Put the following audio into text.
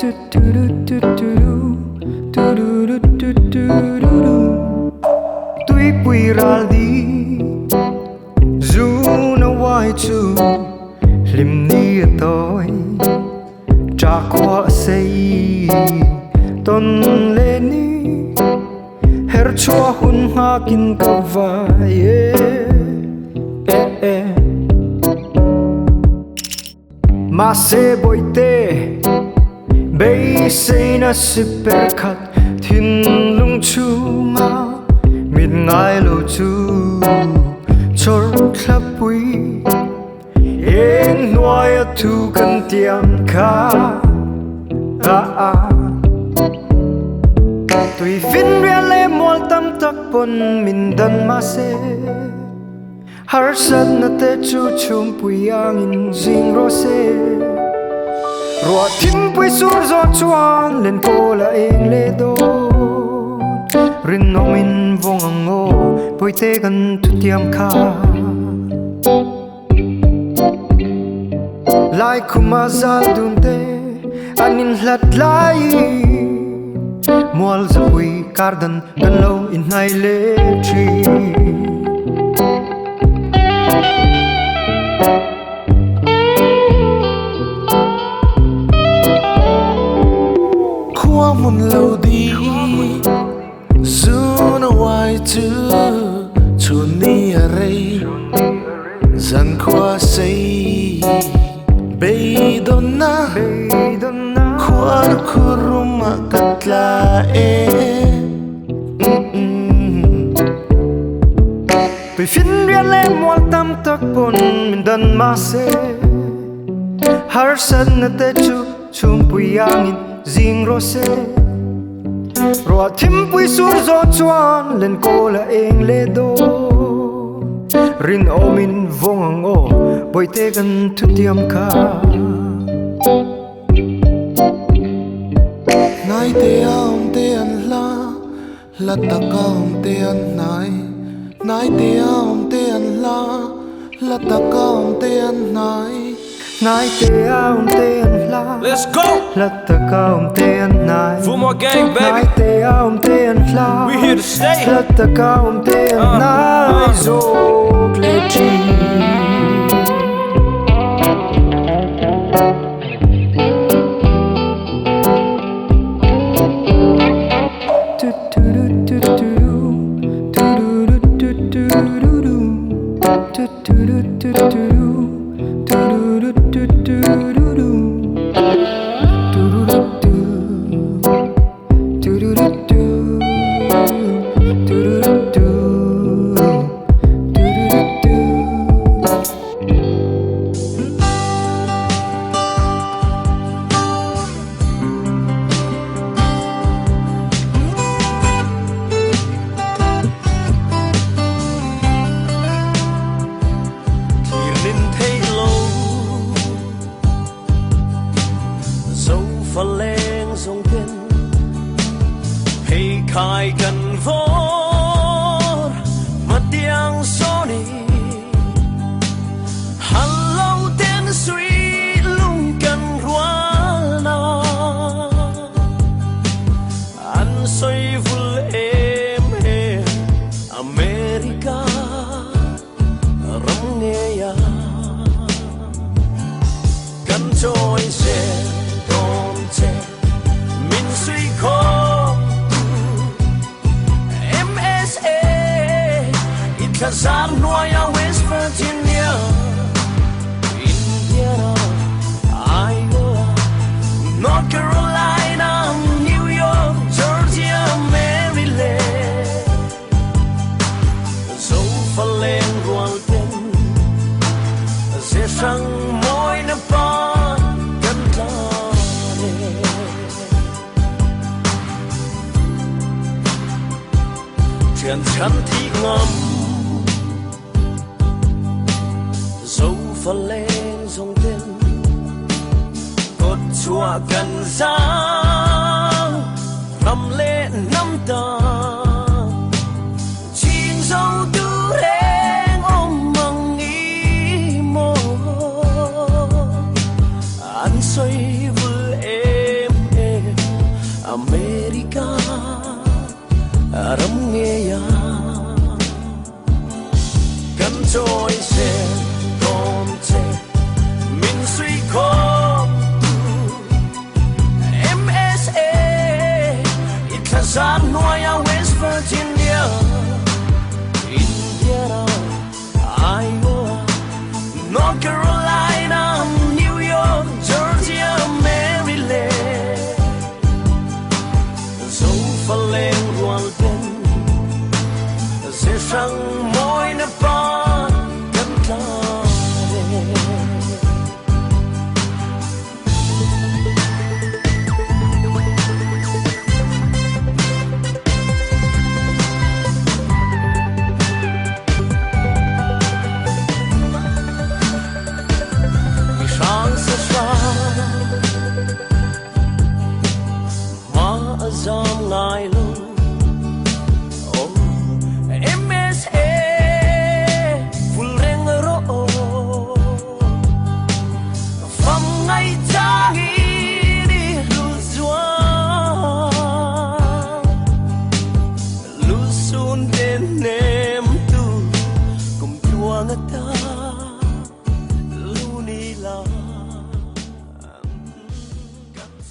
Tuy bùi ra đi dù nó quay chu lim ni tôi trả qua xây tôn lên ni her chua hun ha kin ka vai ma se boite bay say na super khat thin lung chu ma mit ngai lo chu chor khap pui en noi thu kan tiam kha tui vin ria le mol tam tak pon min dan ma se har sat na te chu chum pui ang in jing ro se ro thim pui sur zo chuan len ko la eng le do rin no min vong ango poi te kan tu tiam kha lai kuma zal dun te anin hlat lai mual zapui kardan kan lo in nai le tri khua mun lâu đi dù nó hoài chứ chun ni ở đây dần khua say bay đón na khua kuruma katla tui fin ria le mual tam tak pon min dan ma se har san na te chu chum pui ang in jing ro se ro thim pui sur zo chuan len ko la eng le do rin omin vong ang o boy te kan tu tiam kha nai te aom te an la ta kaom te an nai te aom te an la ta kaom te an nai te aom te an la Let's go! la ta kaom te an nai Full more gang, nai baby. te aom te an la We here to stay. la ta kaom te an nai zo kle chi khai cần vốn mà tiếng số ni hẳn lâu tên suy lung cần ruan na anh xoay vul em America ram nghe ya cần trôi xe đom che mình suy khó Cause I'm Royal West Virginia, Indiana, Iowa, North Carolina, New York, Georgia, Maryland. Dẫu pha lên ruộng tên, sẽ sang môi nắp ban cân lane. Chuyện chăn thi ngầm. Dẫu pha lên dòng tên cột chùa cần giang rầm lên năm tầng chín dấu tư đen ôm măng ý mơ anh xoay vừa em America ram nghe ya kan trôi xe con xe mình suy con MSA ít là gian nuôi ya West Virginia Indiana Iowa North Carolina New York Georgia Maryland dấu pha lên hoàn tên sẽ sang môi nắp